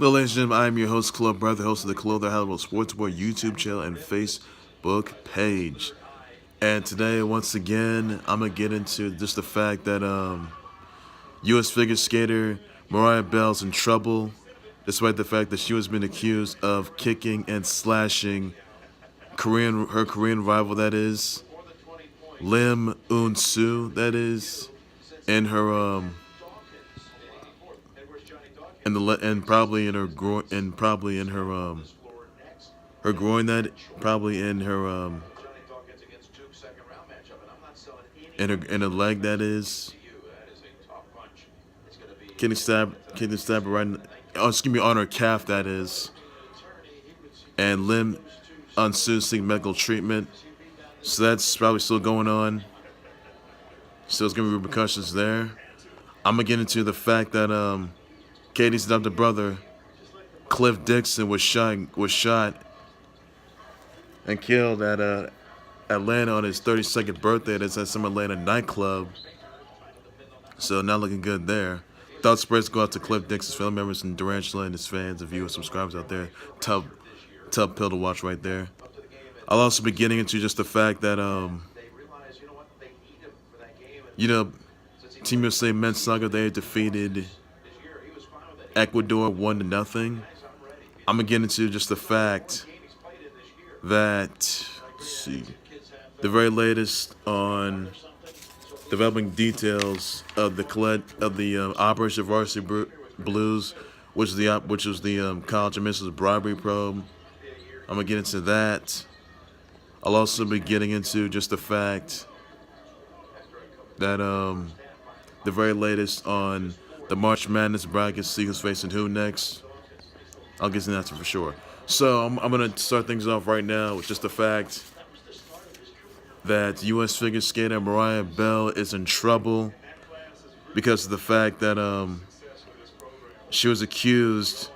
Hello, ladies and gentlemen, I am your host, Khalil, brother, host of the Khalil, the Halliwell Sports Board YouTube channel and Facebook page. And today, once again, I'm going to get into just the fact that U.S. figure skater Mariah Bell's in trouble, despite the fact that she was been accused of kicking and slashing her Korean rival, that is, Lim Eun-Soo, that is, in her and probably in her groin, and probably in her groin, that probably in her in her leg, that is, kidney stab right excuse me, on her calf, that is, and Lim Eun-Soo seeking medical treatment. So that's probably still going on. So there's gonna be repercussions there. I'm gonna get into the fact that Katie's adopted brother, Dixon, was shot and killed at Atlanta on his 32nd birthday. That's at some Atlanta nightclub. So not looking good there. Thoughts prayers go out to Dixon's family members and Durantula and his fans and viewers, subscribers out there. Tough pill to watch right there. I'll also be getting into just the fact that Team USA men's soccer, they defeated Ecuador 1-0. I'm gonna get into just the fact that, let's see, the very latest on developing details of the Operation Varsity Blues, which was the college admissions bribery probe. I'm gonna get into that. I'll also be getting into just the fact that the very latest on the March Madness bracket, Singsr facing who next. I'll get to that for sure. So I'm gonna start things off right now with just the fact that U.S. figure skater Mariah Bell is in trouble because of the fact that she was accused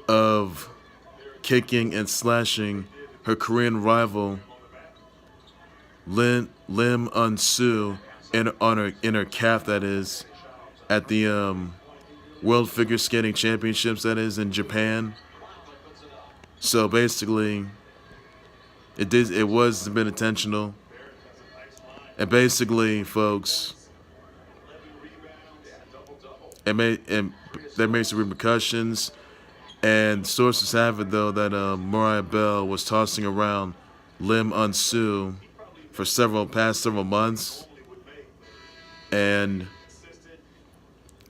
of kicking and slashing her Korean rival Lim Eun-Soo in her calf, that is, at the World Figure Skating Championships, that is, in Japan. So basically, it was been intentional, and basically, folks, there may some repercussions. And sources have it, though, that Mariah Bell was tossing around Lim Eun-Soo for past several months, and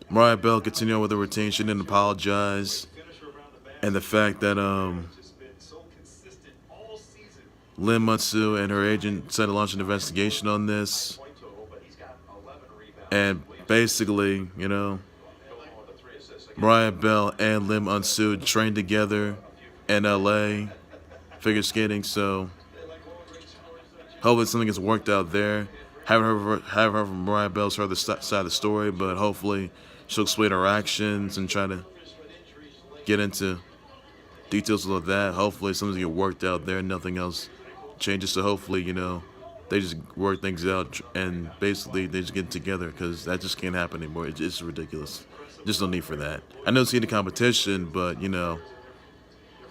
Mariah Bell continued with her routine. She didn't apologize, and the fact that Lim Eun-Soo and her agent decided to launch an investigation on this, and basically, Mariah Bell and Lim Eun-Soo trained together in LA, figure skating, so hopefully something gets worked out there. Haven't heard from Mariah Bell's other side of the story, but hopefully she'll explain her actions and try to get into details of that. Hopefully something get worked out there, nothing else changes, so hopefully, they just work things out and basically they just get together, because that just can't happen anymore. It's just ridiculous. Just no need for that. I know it's in the competition, but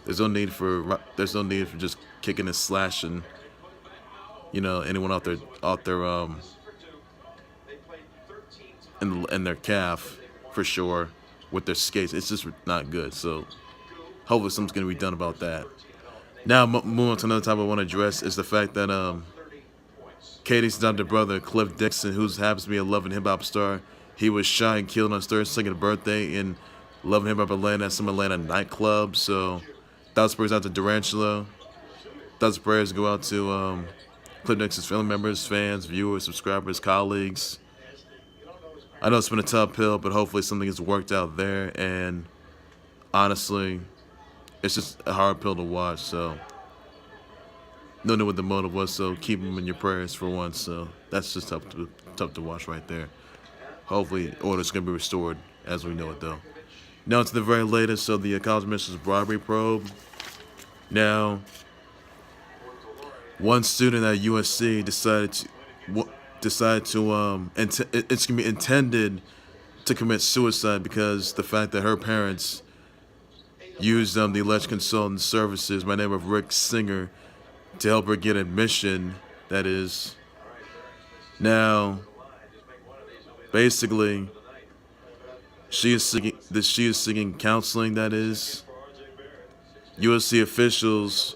there's no need for just kicking and slashing, anyone out there in their calf, for sure, with their skates. It's just not good. So hopefully something's gonna be done about that. Now, moving on to another topic I want to address is the fact that Katie's adopted brother, Dixon, who happens to be a Love and Hip Hop star, he was shot and killed on his 32nd birthday in Love and Hip Hop Atlanta at some Atlanta nightclub. So thoughts prayers out to Durantula. Thoughts prayers go out to Dixon's family members, fans, viewers, subscribers, colleagues. I know it's been a tough pill, but hopefully something gets worked out there. And honestly, it's just a hard pill to watch. So don't know what the motive was. So keep them in your prayers for once. So that's just tough to watch right there. Hopefully, order's going to be restored as we know it, though. Now to the very latest of the college admissions bribery probe. Now, one student at USC intended to commit suicide because the fact that her parents used the alleged consultant services by the name of Rick Singer to help her get admission. That is. Now, basically, she is seeking counseling. That is. USC officials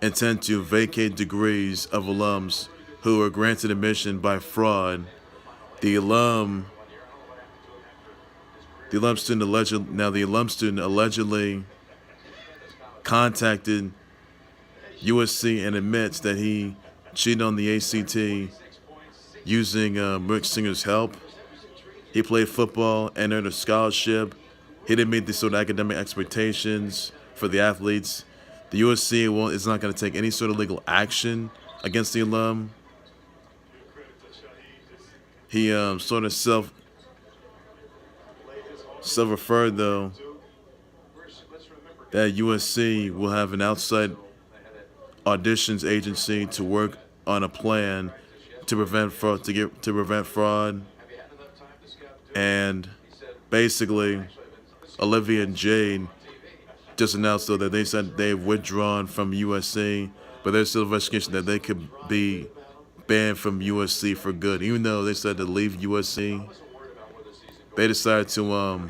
intend to vacate degrees of alums who were granted admission by fraud. The alum student allegedly contacted USC and admits that he cheated on the ACT using Rick Singer's help. He played football and earned a scholarship. He didn't meet the sort of academic expectations for the athletes. The USC is not going to take any sort of legal action against the alum. He sort of self-referred, though, that USC will have an outside auditions agency to work on a plan to prevent fraud, and basically, Olivia Jade just announced, though, that they said they've withdrawn from USC, but there's still investigation that they could be banned from USC for good. Even though they said to leave USC, they decided to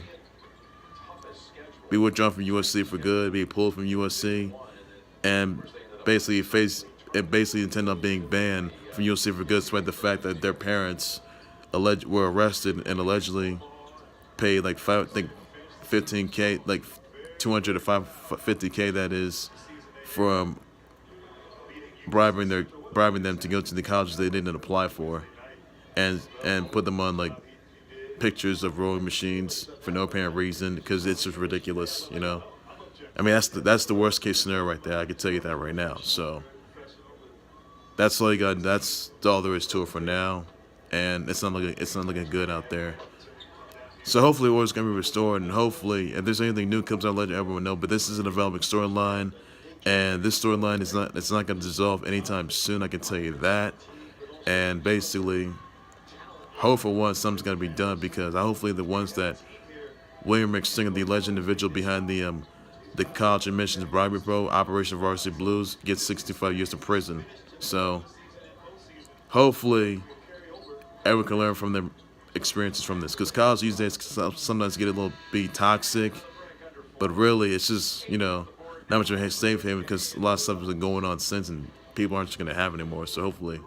be withdrawn from USC for good, be pulled from USC, and basically intended on being banned from USC for good, despite the fact that their parents were arrested and allegedly paid like $15K, like $200 to $50K, that is, from bribing them to go to the colleges they didn't apply for, and put them on like pictures of rowing machines for no apparent reason, because it's just ridiculous, you know. I mean, that's the worst case scenario right there. I can tell you that right now. So that's all you got. That's all there is to it for now, and it's not looking good out there. So hopefully order's gonna be restored, and hopefully if there's anything new comes out, let everyone know. But this is a developing storyline, and this storyline is not gonna dissolve anytime soon. I can tell you that. And basically, hope for once something's gonna be done, because hopefully the ones that William McSinger, the alleged individual behind the college admissions bribery probe, Operation Varsity Blues, gets 65 years in prison. So hopefully everyone can learn from their experiences from this, because college these days sometimes get a little bit toxic, but really it's just, you know, not much of a safe haven, because a lot of stuff has been going on since, and people aren't just going to have it anymore. So hopefully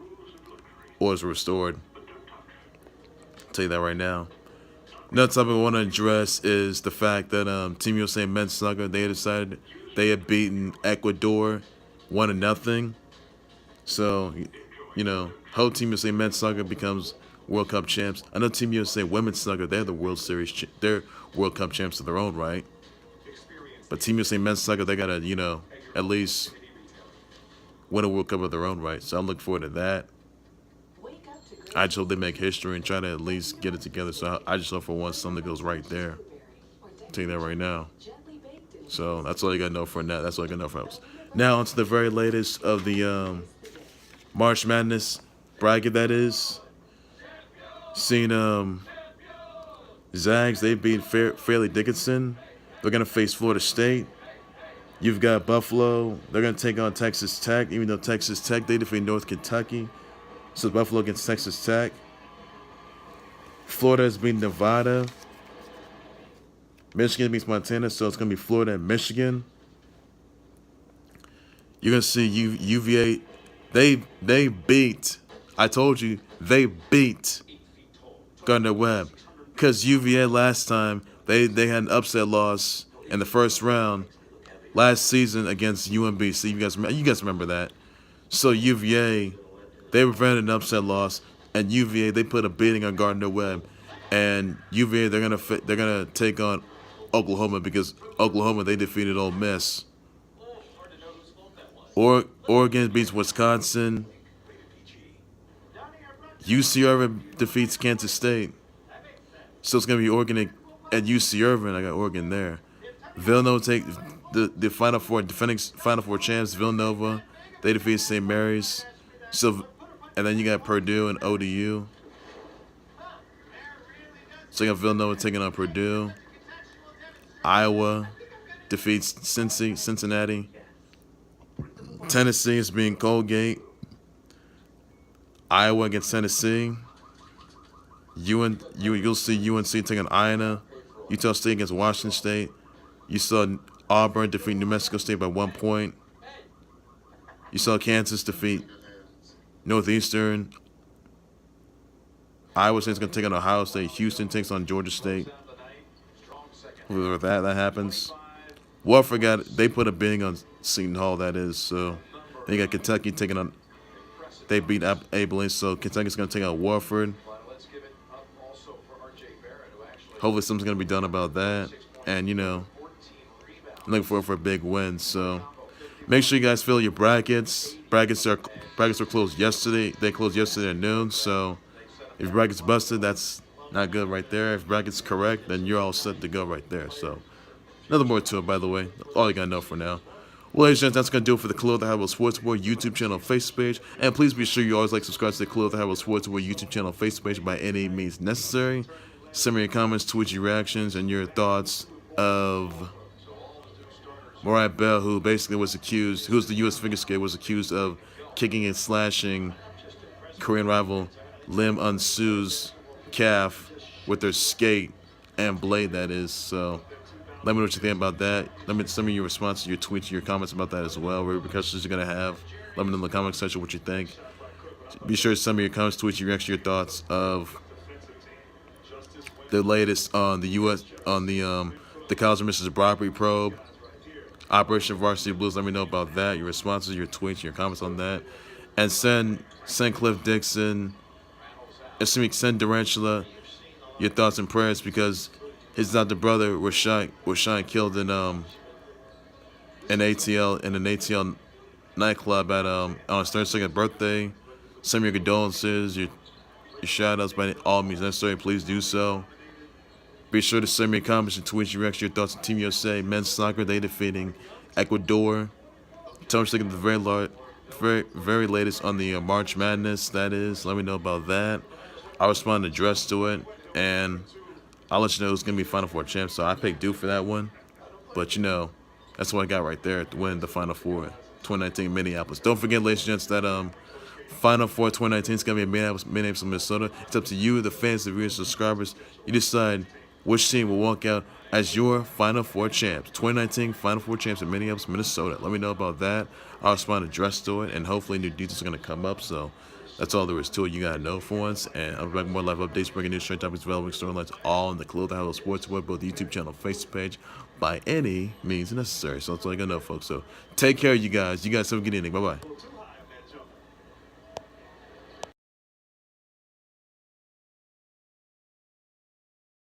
orders are restored. I'll tell you that right now. Another topic I want to address is the fact that Team USA men's soccer, they decided they had beaten Ecuador 1-0. So, you know, hope Team USA men's soccer becomes World Cup champs. I know Team USA women's soccer, they're the World Series, they're World Cup champs of their own right. But Team USA men's soccer, they gotta, you know, at least win a World Cup of their own right. So I'm looking forward to that. I just hope they make history and try to at least get it together. So I just hope for once something goes right there. I'll tell you that right now. So that's all you gotta know for now. That's all you gotta know for us. Now on to the very latest of the March Madness bracket, that is. Seen Zags, they beat Fairleigh Dickinson. They're gonna face Florida State. You've got Buffalo. They're gonna take on Texas Tech, even though Texas Tech, they defeat North Kentucky. So Buffalo against Texas Tech. Florida has beaten Nevada. Michigan beats Montana, so it's gonna be Florida and Michigan. You're gonna see UVA. They beat. I told you they beat Gardner-Webb, because UVA last time they had an upset loss in the first round last season against UMBC. You guys remember that? So UVA, they prevented an upset loss, and UVA, they put a beating on Gardner-Webb, and UVA, they're gonna take on Oklahoma, because Oklahoma, they defeated Ole Miss. Oregon beats Wisconsin. UC Irvine defeats Kansas State. So it's gonna be Oregon at UC Irvine. I got Oregon there. Villanova take the Final Four, defending Final Four champs Villanova. They defeat St. Mary's. So, and then you got Purdue and ODU. So you got Villanova taking on Purdue. Iowa defeats Cincinnati. Tennessee is being Colgate. Iowa against Tennessee. You'll see UNC taking Iowa. Utah State against Washington State. You saw Auburn defeat New Mexico State by 1 point. You saw Kansas defeat Northeastern. Iowa State's going to take on Ohio State. Houston takes on Georgia State. With that happens. Wofford they put a bidding on Seton Hall, that is. So they got Kentucky taking on. They beat Abilene, so Kentucky's going to take on Wofford. Hopefully something's going to be done about that. And, I'm looking forward for a big win. So make sure you guys fill your brackets. Brackets were closed yesterday. They closed yesterday at noon. So if your bracket's busted, that's not good right there. If bracket's correct, then you're all set to go right there. So nothing more to it, by the way. All you got to know for now. Well, ladies and gentlemen, that's going to do it for the Khalil the High World Sports Board YouTube channel Facebook page. And please be sure you always subscribe to the Khalil the High World Sports Board YouTube channel Facebook page by any means necessary. Send me your comments, tweets, your reactions, and your thoughts of Mariah Bell, who basically was accused, who's the U.S. figure skater, was accused of kicking and slashing Korean rival Lim Eun-Soo's calf with their skate and blade, that is. So let me know what you think about that. Send me your responses, your tweets, your comments about that as well. What repercussions you're going to have. Let me know in the comment section what you think. Be sure to send me your comments, tweets, your reactions, your thoughts of the latest on the the college admissions bribery probe, Operation Varsity Blue. Let me know about that. Your responses, your tweets, your comments on that, and send Cliff Dixon, send Durantula your thoughts and prayers, because his adopted brother was shot and killed in an ATL nightclub at on his 32nd birthday. Send me your condolences, your shout outs by all means necessary. Please do so. Be sure to send me your comments and tweets, your reactions, your thoughts on Team USA men's soccer. They defeating Ecuador. Tell me what you think of the very latest on the March Madness, that is. Let me know about that. I'll respond and address to it, and I'll let you know who's going to be Final Four champs. So I picked Duke for that one. But, that's what I got right there to win the Final Four 2019 in Minneapolis. Don't forget, ladies and gents, that Final Four 2019 is going to be in Minneapolis, Minnesota. It's up to you, the fans, the viewers, subscribers. You decide which team will walk out as your Final Four champs. 2019 Final Four champs in Minneapolis, Minnesota. Let me know about that. I'll respond and address to it, and hopefully new details are going to come up. So that's all there is to it. You got to know for once. And I'll be back with more live updates, breaking news, trend topics, developing storylines, all in the Khalil the High World Sports Web, both YouTube channel, Facebook page, by any means necessary. So that's all you got to know, folks. So take care, you guys. You guys have a good evening. Bye-bye.